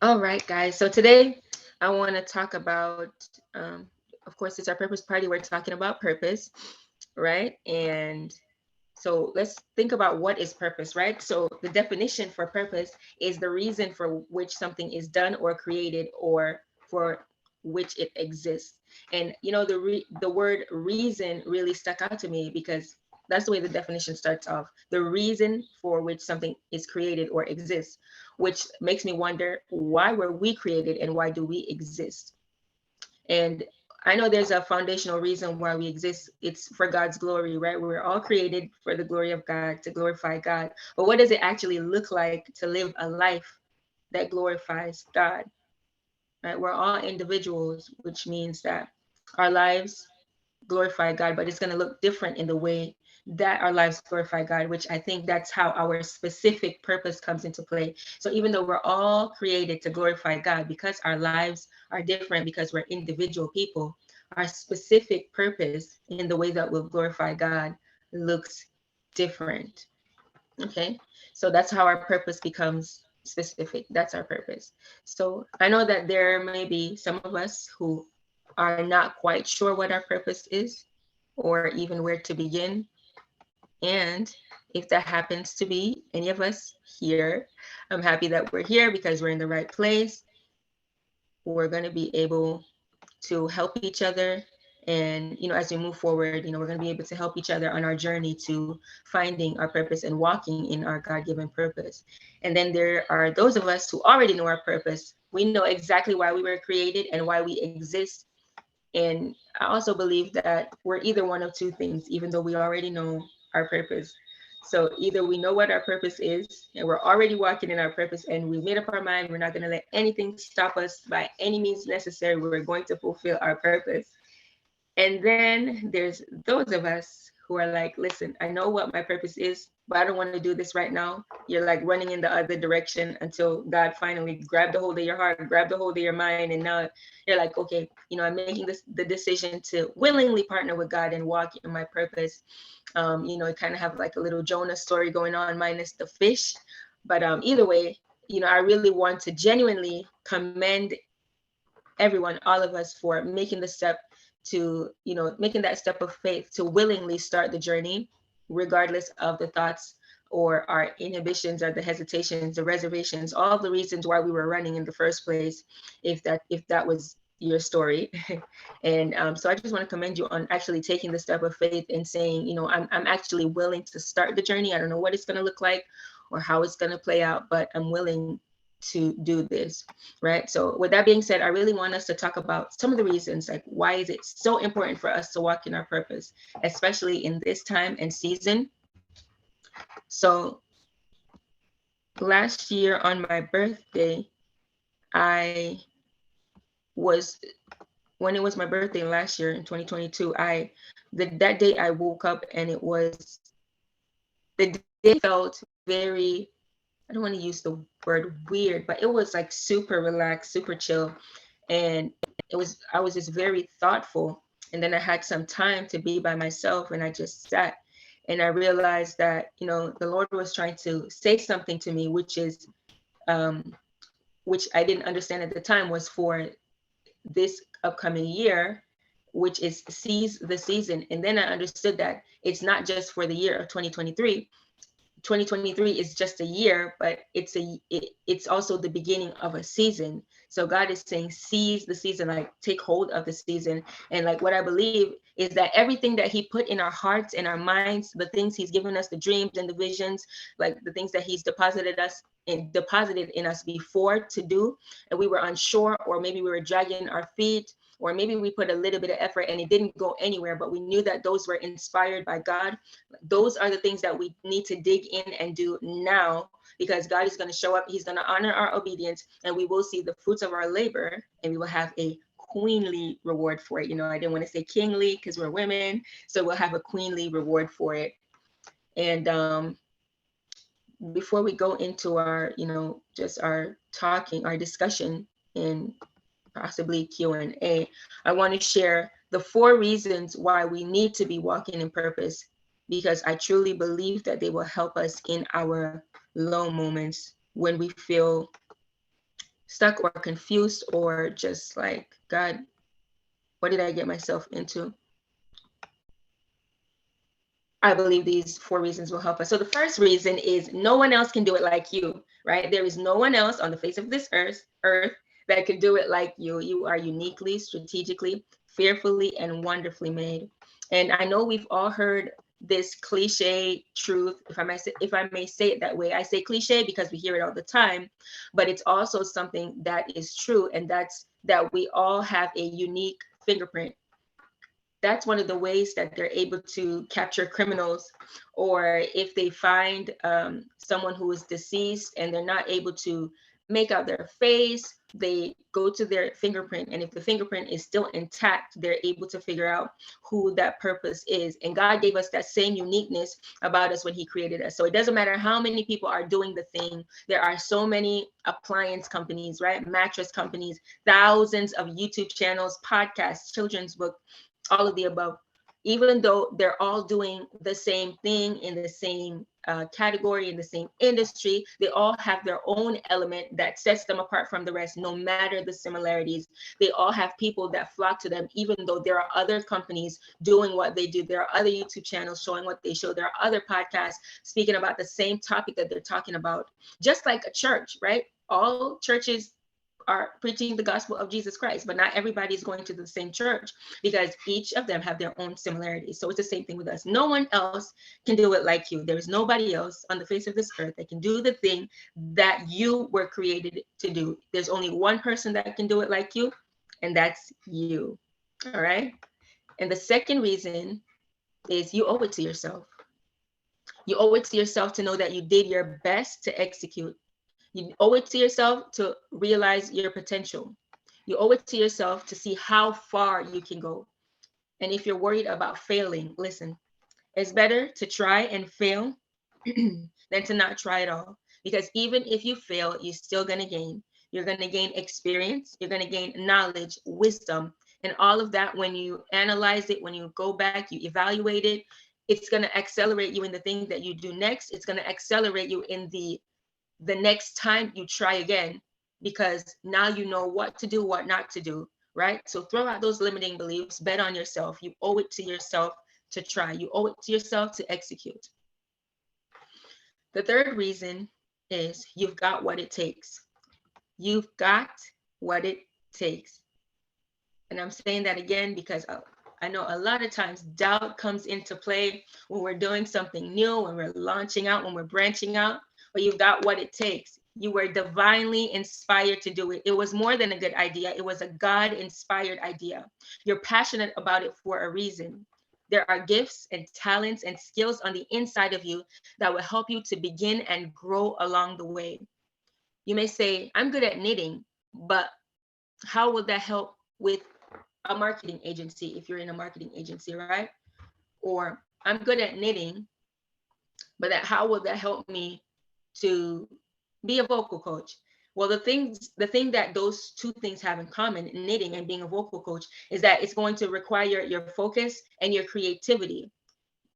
All right, guys. So today I want to talk about, of course, it's our purpose party. We're talking about purpose, right? And so let's think about what is purpose, right? So the definition for purpose is the reason for which something is done or created or for which it exists. And the word reason really stuck out to me because that's the way the definition starts off. The reason for which something is created or exists, which makes me wonder, why were we created and why do we exist? And I know there's a foundational reason why we exist. It's for God's glory, right? We're all created for the glory of God, to glorify God. But what does it actually look like to live a life that glorifies God, right? We're all individuals, which means that our lives glorify God, but it's going to look different in the way that our lives glorify God, which I think that's how our specific purpose comes into play. So even though we're all created to glorify God, because our lives are different, because we're individual people, our specific purpose in the way that we'll glorify God looks different. Okay. So that's how our purpose becomes specific. That's our purpose. So I know that there may be some of us who are not quite sure what our purpose is or even where to begin. And if that happens to be any of us here, I'm happy that we're here because we're in the right place. We're going to be able to help each other. And, as we move forward, we're going to be able to help each other on our journey to finding our purpose and walking in our God given purpose. And then there are those of us who already know our purpose. We know exactly why we were created and why we exist. And I also believe that we're either one of two things, even though we already know our purpose. So either we know what our purpose is and we're already walking in our purpose and we made up our mind, we're not going to let anything stop us by any means necessary. We're going to fulfill our purpose. And then there's those of us who are like, listen, I know what my purpose is, but I don't want to do this right now. You're like running in the other direction until God finally grabbed a hold of your heart, grabbed a hold of your mind. And now you're like, okay, I'm making the decision to willingly partner with God and walk in my purpose. You kind of have like a little Jonah story going on, minus the fish. But either way, I really want to genuinely commend everyone, all of us, for making the step to, making that step of faith to willingly start the journey, regardless of the thoughts or our inhibitions or the hesitations, the reservations, all the reasons why we were running in the first place, if that was your story. And so I just want to commend you on actually taking the step of faith and saying, I'm actually willing to start the journey. I don't know what it's going to look like or how it's going to play out, but I'm willing to do this, right? So with that being said, I really want us to talk about some of the reasons, like why is it so important for us to walk in our purpose, especially in this time and season. So last year on my birthday, I was when it was my birthday last year in 2022, that day I woke up and the day felt very, I don't want to use the word weird, but it was like super relaxed, super chill. And I was just very thoughtful. And then I had some time to be by myself and I just sat and I realized that, the Lord was trying to say something to me, um, which I didn't understand at the time, was for this upcoming year, which is seize the season. And then I understood that it's not just for the year of 2023. 2023 is just a year, but it's also the beginning of a season. So God is saying seize the season, like take hold of the season. And like what I believe is that everything that he put in our hearts and our minds, the things he's given us, the dreams and the visions, like the things that he's deposited in us before to do, and we were unsure, or maybe we were dragging our feet, or maybe we put a little bit of effort and it didn't go anywhere, but we knew that those were inspired by God. Those are the things that we need to dig in and do now, because God is going to show up. He's going to honor our obedience and we will see the fruits of our labor, and we will have a queenly reward for it. I didn't want to say kingly because we're women. So we'll have a queenly reward for it. And before we go into our, just our talking, our discussion, and possibly Q&A, I want to share the 4 reasons why we need to be walking in purpose, because I truly believe that they will help us in our low moments when we feel stuck or confused or just like, God, what did I get myself into? I believe these 4 reasons will help us. So the first reason is no one else can do it like you, right? There is no one else on the face of this earth that can do it like you. You are uniquely, strategically, fearfully, and wonderfully made. And I know we've all heard this cliche truth, if I may say it that way. I say cliche because we hear it all the time, but it's also something that is true, and that's that we all have a unique fingerprint. That's one of the ways that they're able to capture criminals, or if they find someone who is deceased and they're not able to make out their face, they go to their fingerprint, and if the fingerprint is still intact, they're able to figure out who that purpose is. And God gave us that same uniqueness about us when he created us. So it doesn't matter how many people are doing the thing. There are so many appliance companies, right? Mattress companies, thousands of YouTube channels, podcasts, children's book, all of the above. Even though they're all doing the same thing in the same category, in the same industry, they all have their own element that sets them apart from the rest, no matter the similarities. They all have people that flock to them, even though there are other companies doing what they do. There are other YouTube channels showing what they show. There are other podcasts speaking about the same topic that they're talking about. Just like a church, right? All churches are preaching the gospel of Jesus Christ, but not everybody's going to the same church because each of them have their own similarities. So it's the same thing with us. No one else can do it like you. There is nobody else on the face of this earth that can do the thing that you were created to do. There's only one person that can do it like you, and that's you. All right. And the second reason is you owe it to yourself. You owe it to yourself to know that you did your best to execute. You owe it to yourself to realize your potential. You owe it to yourself to see how far you can go. And if you're worried about failing, listen, it's better to try and fail than to not try at all. Because even if you fail, you're still going to gain. You're going to gain experience, you're going to gain knowledge, wisdom, and all of that. When you analyze it, when you go back, you evaluate it, it's going to accelerate you in the thing that you do next. It's going to accelerate you in the next time you try again, because now you know what to do, what not to do, right? So throw out those limiting beliefs, bet on yourself. You owe it to yourself to try. You owe it to yourself to execute. The third reason is you've got what it takes. You've got what it takes. And I'm saying that again because I know a lot of times doubt comes into play when we're doing something new, when we're launching out, when we're branching out, but you've got what it takes. You were divinely inspired to do it. It was more than a good idea. It was a God-inspired idea. You're passionate about it for a reason. There are gifts and talents and skills on the inside of you that will help you to begin and grow along the way. You may say, I'm good at knitting, but how will that help with a marketing agency if you're in a marketing agency, right? Or I'm good at knitting, but how will that help me to be a vocal coach? Well, the thing that those two things have in common, knitting and being a vocal coach, is that it's going to require your focus and your creativity.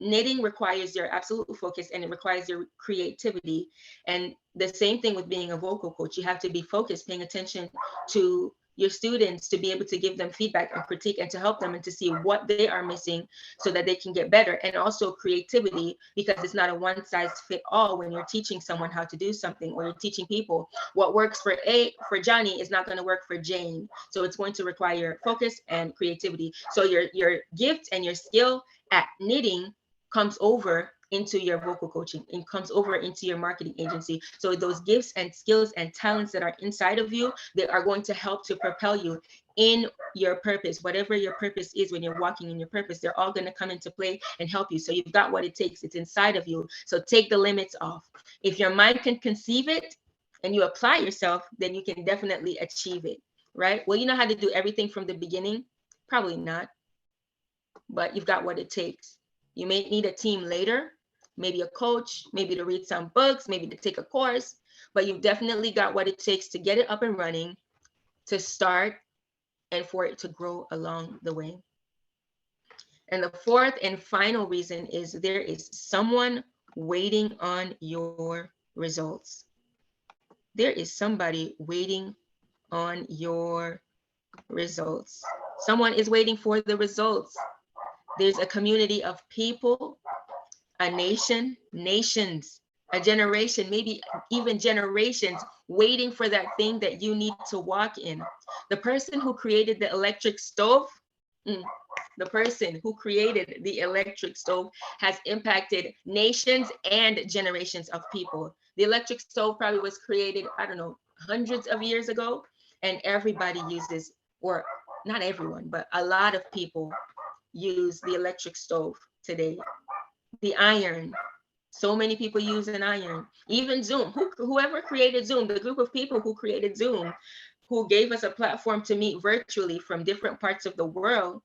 Knitting requires your absolute focus and it requires your creativity. And the same thing with being a vocal coach. You have to be focused, paying attention to your students, to be able to give them feedback and critique and to help them and to see what they are missing so that they can get better. And also creativity, because it's not a one size fit all when you're teaching someone how to do something, or you're teaching people what works for Johnny is not going to work for Jane. So it's going to require focus and creativity. So your gift and your skill at knitting comes over into your vocal coaching and comes over into your marketing agency. So those gifts and skills and talents that are inside of you, they are going to help to propel you in your purpose. Whatever your purpose is, when you're walking in your purpose, they're all going to come into play and help you. So you've got what it takes. It's inside of you. So take the limits off. If your mind can conceive it and you apply yourself, then you can definitely achieve it, right? Well, you know how to do everything from the beginning? Probably not, but you've got what it takes. You may need a team later, maybe a coach, maybe to read some books, maybe to take a course, but you've definitely got what it takes to get it up and running, to start, and for it to grow along the way. And the fourth and final reason is there is someone waiting on your results. There is somebody waiting on your results. Someone is waiting for the results. There's a community of people, a nation, nations, a generation, maybe even generations waiting for that thing that you need to walk in. The person who created the electric stove, the person who created the electric stove has impacted nations and generations of people. The electric stove probably was created, I don't know, hundreds of years ago, and everybody uses, or not everyone, but a lot of people use the electric stove today. The iron, so many people use an iron. Even Zoom, whoever created Zoom, the group of people who created Zoom, who gave us a platform to meet virtually from different parts of the world,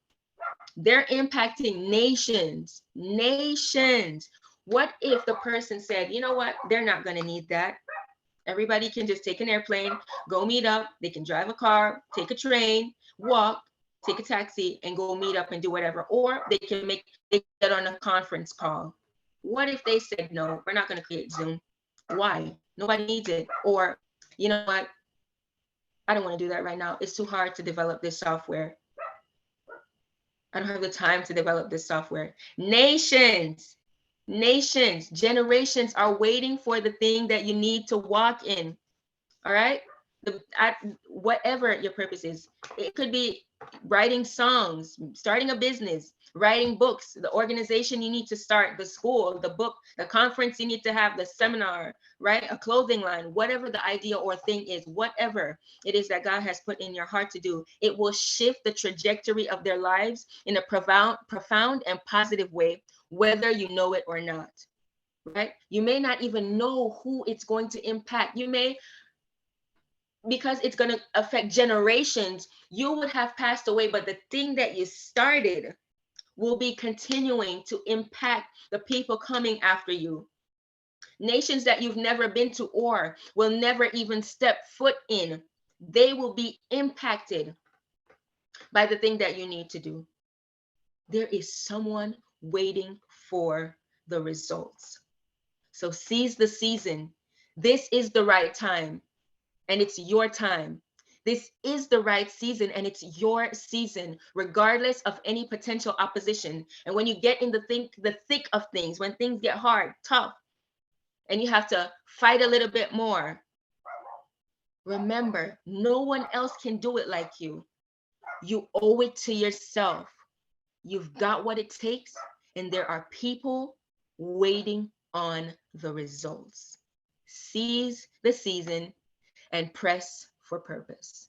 they're impacting nations. Nations. What if the person said, you know what, they're not going to need that. Everybody can just take an airplane, go meet up. They can drive a car, take a train, walk, take a taxi, and go meet up and do whatever. Or they can get on a conference call. What if they said, no, we're not going to create Zoom? Why? Nobody needs it. Or, you know what? I don't want to do that right now. It's too hard to develop this software. I don't have the time to develop this software. Nations, generations are waiting for the thing that you need to walk in. All right? Whatever your purpose is, it could be writing songs, starting a business, writing books, the organization you need to start, the school, the book, the conference you need to have, the seminar, right? A clothing line, whatever the idea or thing is, whatever it is that God has put in your heart to do, it will shift the trajectory of their lives in a profound and positive way, whether you know it or not, right? You may not even know who it's going to impact. You may, because it's going to affect generations, you would have passed away, but the thing that you started will be continuing to impact the people coming after you. Nations that you've never been to or will never even step foot in, they will be impacted by the thing that you need to do. There is someone waiting for the results. So seize the season. This is the right time. And it's your time. This is the right season and it's your season, regardless of any potential opposition. And when you get in the thick of things, when things get hard, tough, and you have to fight a little bit more, remember, no one else can do it like you. You owe it to yourself. You've got what it takes, and there are people waiting on the results. Seize the season and press for purpose.